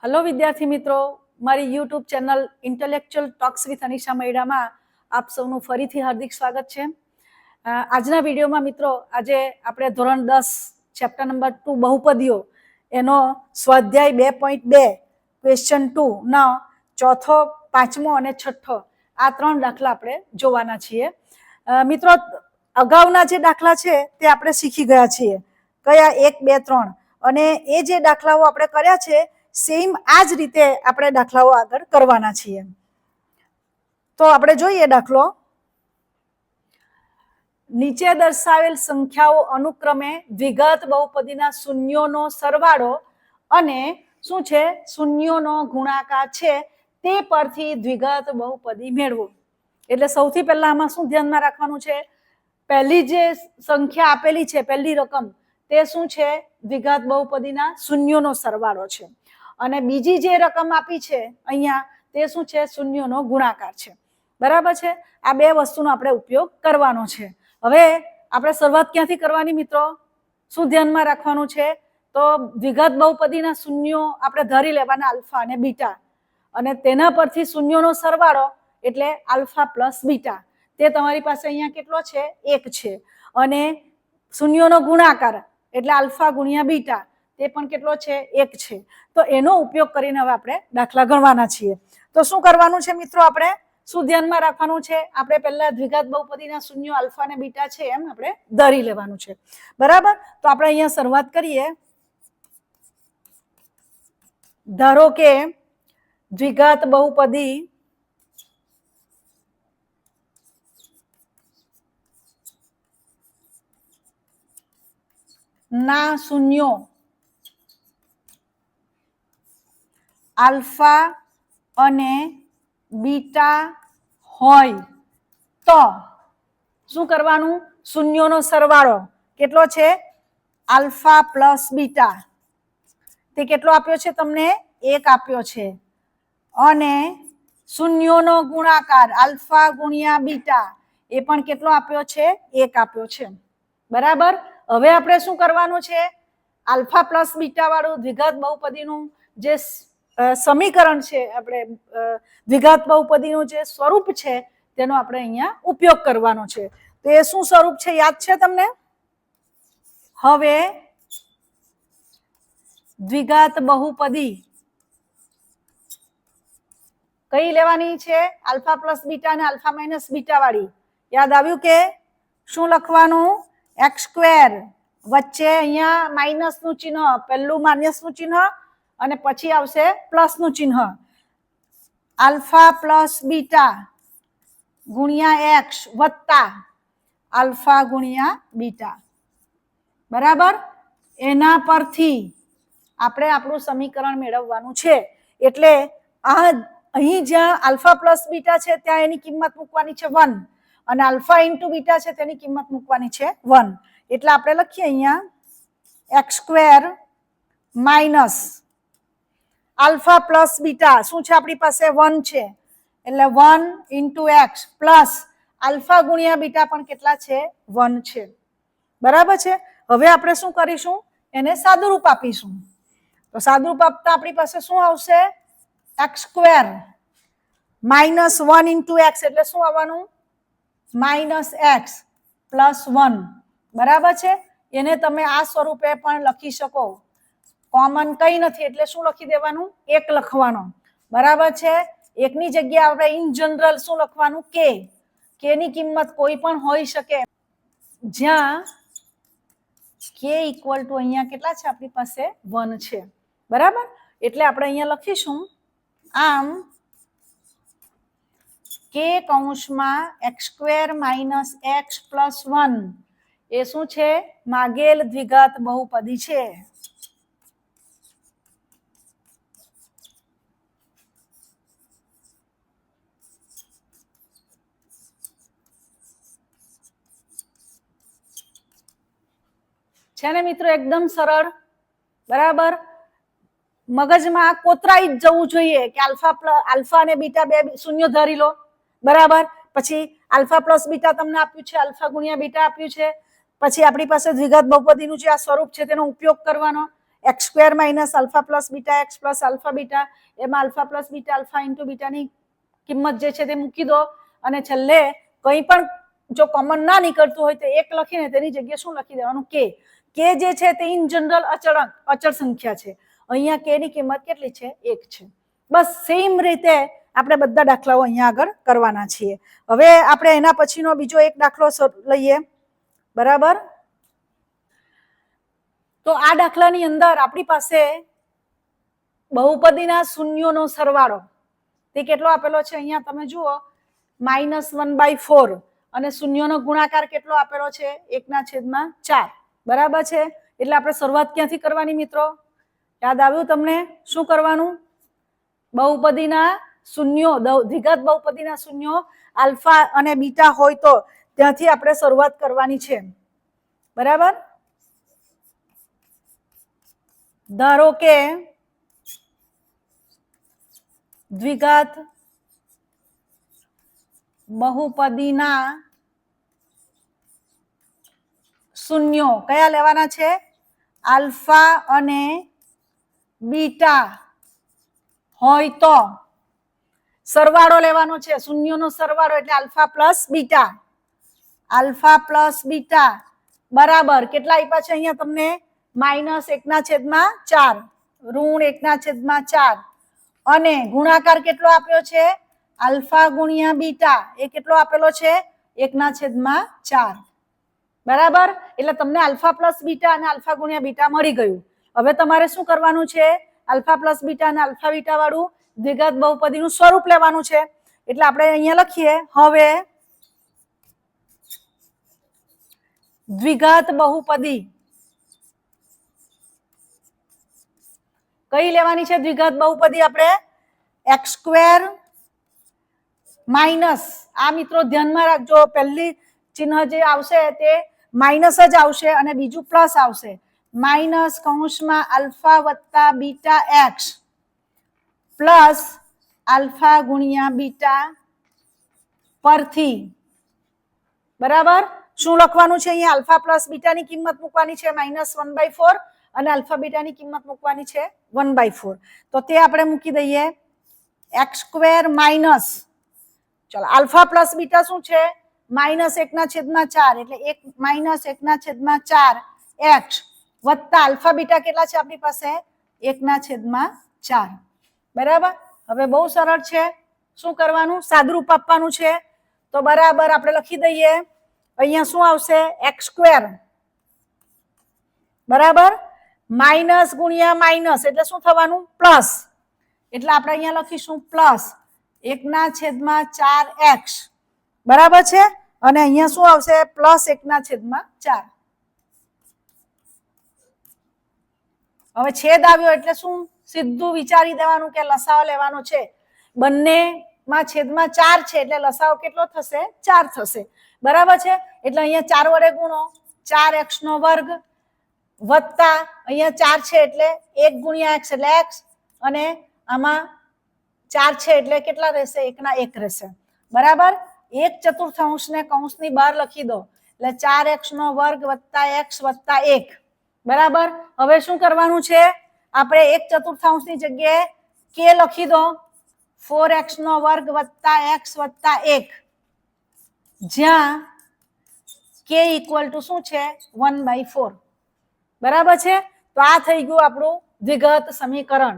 Hello विद्यार्थी मित्रों, मारी YouTube channel intellectual talks with Anisha Maida में आप सबनु फरीथी हार्दिक स्वागत है। आजना विडियो में मित्रों आज आपणे धोरण 10 चैप्टर नंबर 2 बहुपदीओ एनो स्वाध्याय 2.2 क्वेश्चन 2 ना चौथो पांचमो अने छठ्ठो आ त्रण दाखला आपणे जोवाना छीए। मित्रों अगाउना जे दाखला छे ते आपणे शीखी गया छीए कया 1 2 3 अने ए जे दाखलाओ आपणे कर्या छे सेम आज रीते आपणे दाखलाओ आगळ करवाना छीए। तो आपणे जोईए दाखलो। नीचे दर्शावेल संख्याओ अनुक्रमे द्विघात बहुपदीना शून्योनो सरवाळो अने शुं छे शून्योनो गुणाकार छे ते परथी द्विघात बहुपदी मेळवो। એટલે સૌથી પહેલા આમાં શું ધ્યાનમાં રાખવાનું છે, પહેલી જે સંખ્યા આપેલી છે પહેલી રકમ તે શું છે દ્વિઘાત बहुपदीના શૂન્યોનો સરવાળો છે અને બીજી જે રકમ આપી છે અહીંયા તે શું છે શૂન્યોનો ગુણાકાર છે। બરાબર છે, આ બે વસ્તુનો આપણે ઉપયોગ કરવાનો છે। હવે આપણે શરૂઆત ક્યાંથી કરવાની મિત્રો, શું ધ્યાનમાં રાખવાનું છે તો દ્વિઘાત बहुपदीના શૂન્યો આપણે ધારી લેવાના આલ્ફા અને બીટા અને તેના પરથી શૂન્યોનો સરવાળો એટલે આલ્ફા પ્લસ બીટા તે તમારી પાસે અહીંયા કેટલો છે 1 છે અને શૂન્યોનો ગુણાકાર એટલે આલ્ફા ગુણ્યા બીટા તે પણ કેટલો છે 1 છે। તો એનો ઉપયોગ કરીને હવે આપણે દાખલા ગણવાના છીએ। તો શું કરવાનું છે મિત્રો, આપણે શું ધ્યાનમાં રાખવાનું છે, આપણે પહેલા દ્વિઘાત बहुपदीના શૂન્યો આલ્ફા અને બીટા છે એમ આપણે ધારી લેવાનું છે। બરાબર, તો આપણે અહીંયા શરૂઆત કરીએ। ધારો કે દ્વિઘાત बहुपदी ना शून्यो आल्फा अने बीटा होय तो शुं करवानुं, शून्योनो सरवाळो केटलो छे आल्फा प्लस बीटा ते केटलो आप्यो छे तमने 1 आप्यो छे अने शून्योनो गुणाकार आल्फा गुणिया बीटा ए पण केटलो आप्यो छे 1 आप्यो छे। बराबर, હવે આપણે શું કરવાનું છે, આલ્ફા પ્લસ બીટા વાળું દ્વિઘાત બહુપદીનું જે સમીકરણ છે આપણે દ્વિઘાત બહુપદીનું જે સ્વરૂપ છે તેનો આપણે અહીંયા ઉપયોગ કરવાનો છે। તો એ શું સ્વરૂપ છે યાદ છે તમને? હવે દ્વિઘાત બહુપદી કઈ લેવાની છે, આલ્ફા પ્લસ બીટા અને આલ્ફા માઇનસ બીટા વાળી। યાદ આવ્યું કે શું લખવાનું, एक्स स्क्वेर वच्चे अहींया माइनस नु चिन्ह, पहलू माइनस नु चिन्ह अने पछी आवशे प्लस नु चिन्ह, अल्फा प्लस बीटा गुणिया एक्स वत्ता अल्फा गुणिया बीटा। बराबर, एना परथी आपणे आपणुं समीकरण मेळववानुं छे। एटले आ अहीं ज्यां अल्फा प्लस बीटा छे त्यां एनी किंमत मूकवानी छे 1 અને આલ્ફા ઇન્ટુ બીટા છે તેની કિંમત મૂકવાની છે 1। એટલે આપણે લખીએ અહીંયા x square minus alpha plus beta શું છે આપણી પાસે 1 છે એટલે 1 ઇન્ટુ x પ્લસ આલ્ફા ગુણ્યા બીટા પણ કેટલા છે 1 છે। બરાબર છે, હવે આપણે શું કરીશું, એને સાદુરૂપ આપીશું। તો સાદુરૂપ આપતા આપણી પાસે શું આવશે, x square minus 1 into x એટલે શું આવવાનું माइनस एक्स प्लस 1। बराबर है, एने तमे आ स्वरूपे पण लखी शको, कॉमन कई नथी एटले शुं लखी देवानुं 1 लखवानो। बराबर है, एक नी जग्याए आपणे इन जनरल शुं लखवानुं के नी किंमत कोई पण होई शके ज्यां के इक्वल टू अहींया केटला छे आपणी पासे 1 छे। बराबर, एटले आपणे अहींया लखीशुं आम के कौंस में x square minus x plus 1 ए शुं छे मागेल द्विघात बहुपदी छे। छे ने मित्रों एकदम सरल। बराबर, मगज में कोतराई ज जवुं जोईए कि आल्फा ने बीटा बे शून्य धारी लो। बराबर, पछी अल्फा प्लस बीटा तमने आप्युं छे, अल्फा गुणिया बीटा आप्युं छे, पछी आपणी पासे द्विघात बहुपदीनुं जे आ स्वरूप छे तेनो उपयोग करवानो। X square minus alpha plus beta X plus alpha beta, એમાં alpha plus beta alpha into બીટાની કિંમત જે છે તે મૂકી દો અને છેલ્લે કંઈ પણ જો કોમન ના નીકળતું હોય તો એક લખીને તેની જગ્યાએ શું લખી દેવાનું કે જે છે તે ઇન જનરલ અચળ સંખ્યા છે. અહીંયા કે ની કિંમત કેટલી છે? 1 છે. બસ સેમ રીતે આપણે બધા દાખલાઓ અહીંયા આગળ કરવાના છીએ. હવે આપણે એના પછીનો બીજો એક દાખલો લઈએ. બરાબર, તો આ દાખલાની અંદર આપણી પાસે બહુપદીના શૂન્યોનો સરવાળો તે કેટલો આપેલો છે? અહીંયા તમે જુઓ -1/4 અને શૂન્યનો ગુણાકાર કેટલો આપેલો છે? 1/4. બરાબર છે. એટલે આપણે શરૂઆત ક્યાંથી કરવાની મિત્રો? યાદ આવ્યું તમને? શું કરવાનું? બહુપદીના શૂન્યો, દ્વિઘાત બહુપદીના શૂન્યો આલ્ફા અને બીટા હોય તો ત્યાંથી આપણે શરૂઆત કરવાની છે. બરાબર, ધારો કે દ્વિઘાત બહુપદીના શૂન્યો કયા લેવાના છે? આલ્ફા અને બીટા હોય તો સરવાળો લેવાનો છે. શૂન્યોનો સરવાળો એટલે alpha plus beta. Alpha plus beta બરાબર કેટલા આપ્યા છે અહીંયા તમને? -1/4 ઋણ 1/4 અને ગુણાકાર કેટલો આપ્યો છે? આલ્ફા ગુણ્યા બીટા એ કેટલો આપેલો છે? 1/4. બરાબર, એટલે તમને આલ્ફા પ્લસ બીટા અને આલ્ફા ગુણ્યા બીટા મળી ગયું. હવે તમારે શું કરવાનું છે? આલ્ફા પ્લસ બીટા અને આલ્ફા બીટા વાળું દ્વિઘાત બહુપદીનું સ્વરૂપ લેવાનું છે. એટલે આપણે અહીંયા લખીએ, હવે દ્વિઘાત બહુપદી કઈ લેવાની છે? દ્વિઘાત બહુપદી આપણે x² માઇનસ, આ મિત્રો ધ્યાનમાં રાખજો, પહેલી ચિહ્ન જે આવશે તે માઇનસ જ આવશે અને બીજું પ્લસ આવશે. માઇનસ કૌંસમાં આલ્ફા વત્તા બીટા એક્સ પ્લસ આલ્ફા ગુણ્યા બીટા પરથી. બરાબર, શું લખવાનું છે અહીંયા? આલ્ફા પ્લસ બીટાની કિંમત મૂકવાની છે -1/4 અને આલ્ફા બીટાની કિંમત મૂકવાની છે 1/4. તો તે આપણે મૂકી દઈએ. x² માઇનસ, ચલો આલ્ફા પ્લસ બીટા શું છે? -1/4 એટલે -1/4 એક્સ વત્તા આલ્ફા બીટા કેટલા છે આપણી પાસે? 1/4. બરાબર, હવે બહુ સરળ છે. શું કરવાનું? સાદુરૂપ આપવાનું છે. તો બરાબર આપણે લખી દઈએ. અહીંયા શું આવશે? x². બરાબર, માઇનસ ગુણ્યા માઇનસ એટલે શું થવાનું? પ્લસ. એટલે આપણે અહીંયા લખીશું પ્લસ 1/4 એક્સ. બરાબર છે, અને અહીંયા શું આવશે? પ્લસ 1/4. હવે છેદ આવ્યો એટલે શું? સીધું વિચારી દેવાનું કે લસાઅ લેવાનો છે. બંનેમાં છેદમાં 4 છે એટલે લસાઅ કેટલો થશે? 4 થશે. બરાબર છે, એટલે અહીંયા 4 વડે ગુણો 4x નો વર્ગ વત્તા અહીંયા 4 છે એટલે 1 ગુણ્યા x એટલે x અને આમાં 4 છે એટલે કેટલા રહેશે? 1/1 રહેશે. બરાબર, 1/4 ને કૌંસની બહાર લખી દો એટલે 4x નો વર્ગ વત્તા x વત્તા 1. બરાબર, હવે શું કરવાનું છે? આપણે 1/4 ની જગ્યાએ k લખી દો. 4x નો વર્ગ વત્તા x વત્તા 1 જ્યાં k ઇક્વલ ટુ શું છે? 1/4. બરાબર છે, તો આ થઈ ગયું આપણું દ્વિઘાત સમીકરણ,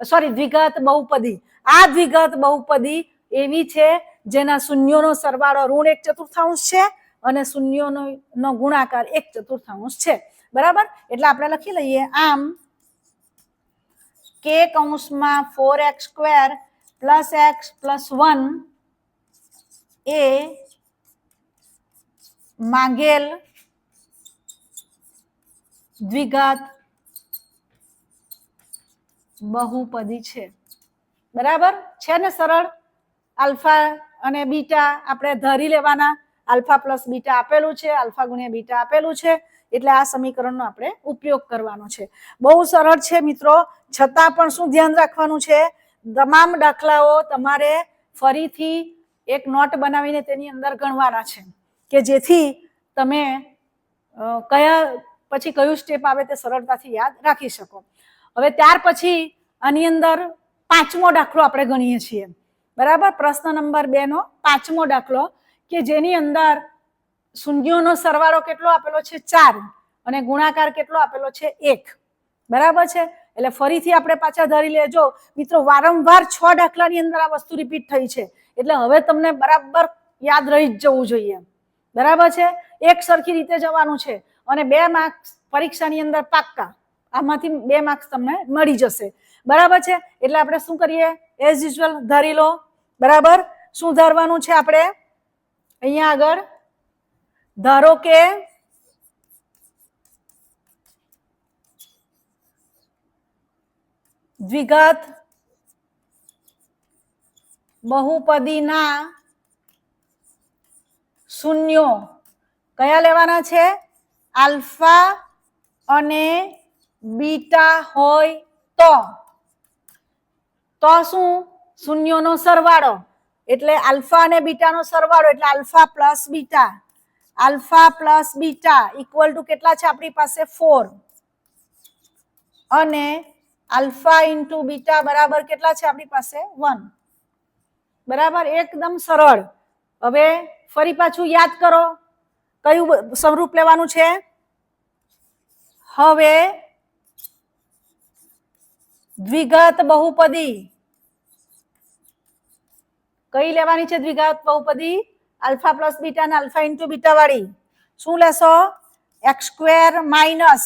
સોરી દ્વિઘાત બહુપદી. આ દ્વિઘાત બહુપદી એવી છે જેના શૂન્યોનો સરવાળો ઋણ 1/4 છે અને શૂન્યોનો ગુણાકાર 1/4 છે. બરાબર, એટલે આપણે લખી લઈએ. આમ k કૌંસમાં 4x² પ્લસ x પ્લસ 1 એ માંગેલ દ્વિઘાત બહુપદી છે. બરાબર છે ને? સરળ. આલ્ફા અને બીટા આપણે ધારી લેવાના. આલ્ફા પ્લસ બીટા આપેલું છે, આલ્ફા ગુણ્યા બીટા આપેલું છે, એટલે આ સમીકરણનો આપણે ઉપયોગ કરવાનો છે. બહુ સરળ છે મિત્રો, છતાં પણ શું ધ્યાન રાખવાનું છે? તમામ દાખલાઓ તમારે ફરીથી એક નોટ બનાવીને તેની અંદર ગણવાના છે કે જેથી તમે કયા પછી કયું સ્ટેપ આવે તે સરળતાથી યાદ રાખી શકો. હવે ત્યાર પછી આની અંદર 5મો દાખલો આપણે ગણીએ છીએ. બરાબર, પ્રશ્ન નંબર 2 નો 5મો દાખલો કે જેની અંદર શૂન્યોનો સરવાળો કેટલો આપેલો છે 4 અને ગુણાકાર કેટલો આપેલો છે 1. બરાબર છે. એટલે ફરીથી આપણે પાછા ધરી લેજો મિત્રો, વારંવાર 6 દાખલાની અંદર આ વસ્તુ રિપીટ થઈ છે એટલે હવે તમને બરાબર યાદ રહી જ જવું જોઈએ. બરાબર છે. એક સરખી રીતે જવાનું છે અને 2 માર્ક્સ પરીક્ષાની અંદર પાક્કા, આમાંથી 2 માર્ક્સ તમને મળી જશે. બરાબર છે. એટલે આપણે શું કરીએ, એઝ યુઝ્યુઅલ ધારી લો. બરાબર, શું ધારવાનું છે આપણે અહીંયા આગળ? ધારો કે દ્વિઘાત બહુપદીના શૂન્યો કયા લેવાના છે? આલ્ફા અને બીટા હોય તો શું? શૂન્યોનો સરવાળો એટલે આલ્ફા અને બીટાનો સરવાળો એટલે alpha plus beta. Alpha plus beta equal to કેટલા છે આપણી પાસે? 4 અને આલ્ફા ઇન્ટુ બીટા બરાબર કેટલા છે આપણી પાસે? 1. બરાબર, એકદમ સરળ. હવે ફરી પાછું યાદ કરો કયું સ્વરૂપ લેવાનું છે. હવે દ્વિઘાત બહુપદી કઈ લેવાની છે? દ્વિઘાત બહુપદી આલ્ફા પ્લસ બીટા અને આલ્ફા ઇન્ટુ બીટા વાળી. શું લેશો? x² minus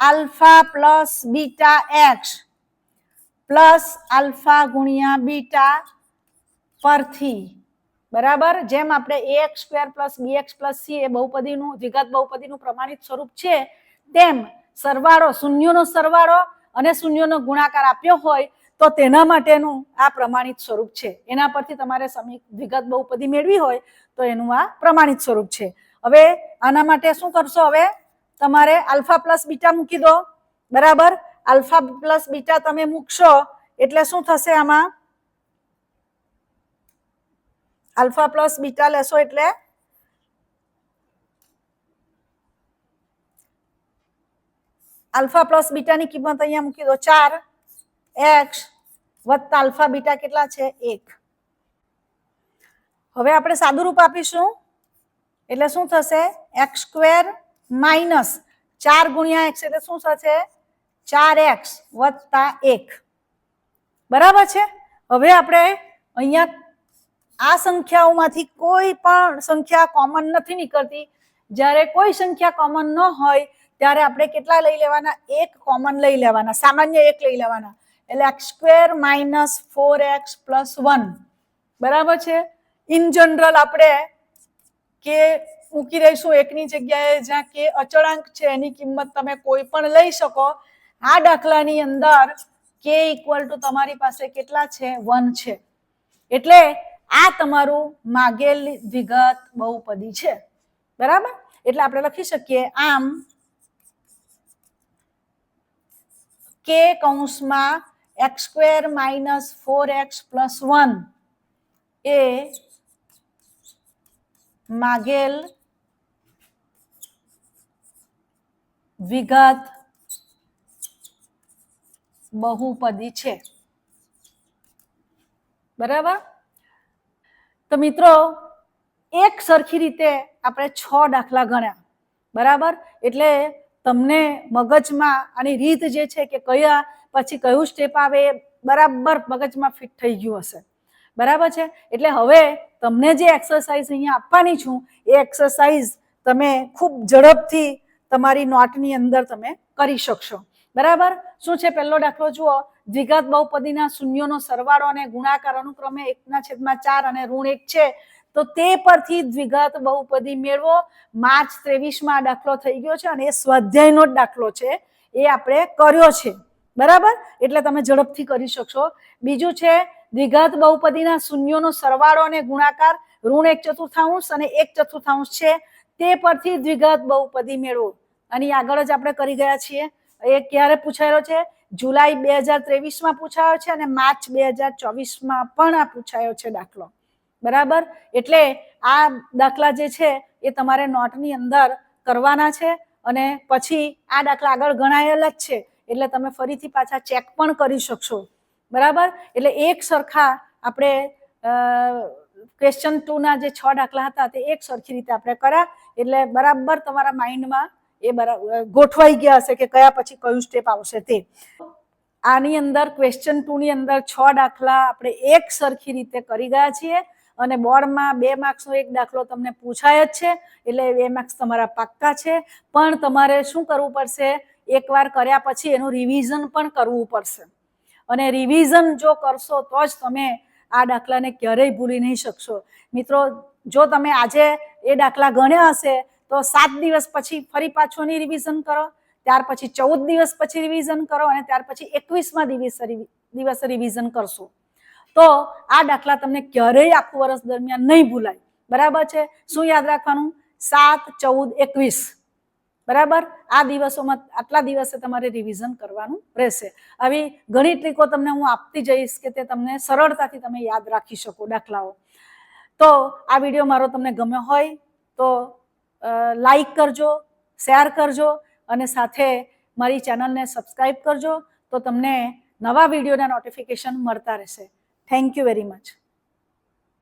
alpha plus beta x plus alpha ગુણ્યા બીટા પરથી. બરાબર, જેમ આપણે ax² plus bx plus c એ બહુપદીનું દ્વિઘાત બહુપદીનું પ્રમાણિત સ્વરૂપ છે તેમ સરવાળો, શૂન્યોનો સરવાળો અને શૂન્યોનો ગુણાકાર આપ્યો હોય તો તેના માટેનું આ પ્રમાણિત સ્વરૂપ છે. એના પરથી તમારે દ્વિઘાત બહુપદી મેળવી હોય તો એનું આ પ્રમાણિત સ્વરૂપ છે. હવે આના માટે શું કરશો? હવે તમારે આલ્ફા પ્લસ બીટા મૂકી દો. બરાબર, આલ્ફા પ્લસ બીટા તમે મૂકશો એટલે શું થશે? આમાં આલ્ફા પ્લસ બીટા લેશો એટલે આલ્ફા પ્લસ બીટાની કિંમત અહીંયા મૂકી દો 4x વત્તા આલ્ફા બીટા કેટલા છે? 1. હવે આપણે સાદું રૂપ આપીશું એટલે શું થશે? x² માઇનસ 4 ગુણ્યા x એટલે શું થશે? 4x વત્તા 1. બરાબર છે. હવે આપણે અહીંયા આ સંખ્યાઓમાંથી કોઈ પણ સંખ્યા કોમન નથી નીકળતી. જ્યારે કોઈ સંખ્યા કોમન ન હોય ત્યારે આપણે કેટલા લઈ લેવાના? 1 કોમન લઈ લેવાના, સામાન્ય 1 લઈ લેવાના. એટલે x² માઇનસ 4x પ્લસ 1. બરાબર છે. ઇન જનરલ આપણે કે મૂકી દઈશું 1 ની જગ્યાએ, જ્યાં કે અચળાંક છે એની કિંમત તમે કોઈ પણ લઈ શકો. આ દાખલાની અંદર k ઇક્વલ ટુ તમારી પાસે કેટલા છે? 1 છે. એટલે આ તમારું માગેલ દ્વિઘાત બહુપદી છે. બરાબર, એટલે આપણે લખી શકીએ આમ k કૌંસમાં x² માઇનસ 4x પ્લસ 1 એ માગેલ દ્વિઘાત બહુપદી છે. બરાબર, તો મિત્રો એક સરખી રીતે આપણે 6 દાખલા ગણ્યા. બરાબર, એટલે તમને મગજમાં આની રીત જે છે કે કયા પછી કયું સ્ટેપ આવે બરાબર મગજમાં ફિટ થઈ ગયું હશે. બરાબર છે. એટલે હવે તમને જે એક્સરસાઇઝ અહીંયા આપવાની છું એ એક્સરસાઇઝ તમે ખૂબ ઝડપથી તમારી નોટની અંદર તમે કરી શકશો. બરાબર, શું છે પહેલો દાખલો જુઓ. દ્વિઘાત બહુપદીના શૂન્યોનો સરવાળો અને ગુણાકાર અનુક્રમે 1/4 અને ઋણ 1 છે તો તે પરથી દ્વિઘાત બહુપદી મેળવો. માર્ચ 23માં દાખલો થઈ ગયો છે અને એ સ્વાધ્યાયનો જ દાખલો છે, એ આપણે કર્યો છે. બરાબર, એટલે તમે ઝડપથી કરી શકશો. બીજું છે દ્વિઘાત બહુપદીના શૂન્યોનો સરવાળો અને ગુણાકાર ઋણ 1/4 અને 1/4 છે તે પરથી દ્વિઘાત બહુપદી મેળવો. આની આગળ જ આપણે કરી ગયા છીએ. એ ક્યારે પૂછાયેલો છે? જુલાઈ 2023માં પૂછાયો છે અને માર્ચ 2024માં પણ આ પૂછાયો છે દાખલો. બરાબર, એટલે આ દાખલા જે છે એ તમારે નોટની અંદર કરવાના છે અને પછી આ દાખલા આગળ ગણાયેલ જ છે એટલે તમે ફરીથી પાછા ચેક પણ કરી શકશો, બરાબર. એટલે એક સરખા આપણે ક્વેશ્ચન 2 ના જે 6 દાખલા હતા તે એક સરખી રીતે આપણે કર્યા એટલે બરાબર તમારા માઇન્ડમાં એ બરાબર ગોઠવાઈ ગયા હશે કે કયા પછી કયું સ્ટેપ આવશે તે. આની અંદર ક્વેશ્ચન 2 ની અંદર 6 દાખલા આપણે એક સરખી રીતે કરી ગયા છીએ અને બોર્ડમાં 2 માર્ક્સનો એક દાખલો તમને પૂછાય જ છે એટલે 2 માર્ક્સ તમારા પાક્કા છે. પણ તમારે શું કરવું પડશે, એકવાર કર્યા પછી એનું રિવિઝન પણ કરવું પડશે અને રિવિઝન જો કરશો તો જ તમે આ દાખલાને ક્યારેય ભૂલી નહીં શકશો. મિત્રો, જો તમે આજે એ દાખલા ગણ્યા હશે તો 7 દિવસ પછી ફરી પાછું એની રિવિઝન કરો, ત્યાર પછી 14 દિવસ પછી રિવિઝન કરો અને ત્યાર પછી 21મા દિવસે રિવિઝન કરશો તો આ દાખલા તમને ક્યારેય આખું વર્ષ દરમિયાન નહીં ભૂલાય, બરાબર છે. શું યાદ રાખવાનું? 7, 14, 21, બરાબર. આ દિવસોમાં આટલા દિવસે તમારે રિવિઝન કરવાનું રહેશે. આવી ઘણી ટ્રીકો તમને હું આપતી જઈશ કે તે તમને સરળતાથી તમે યાદ રાખી શકો દાખલાઓ. તો આ વિડીયો મારો તમને ગમ્યો હોય તો લાઈક કરજો, શેર કરજો અને સાથે મારી ચેનલને સબસ્ક્રાઈબ કરજો તો તમને નવા વિડીયોના નોટિફિકેશન મળતા રહેશે. Thank you very much.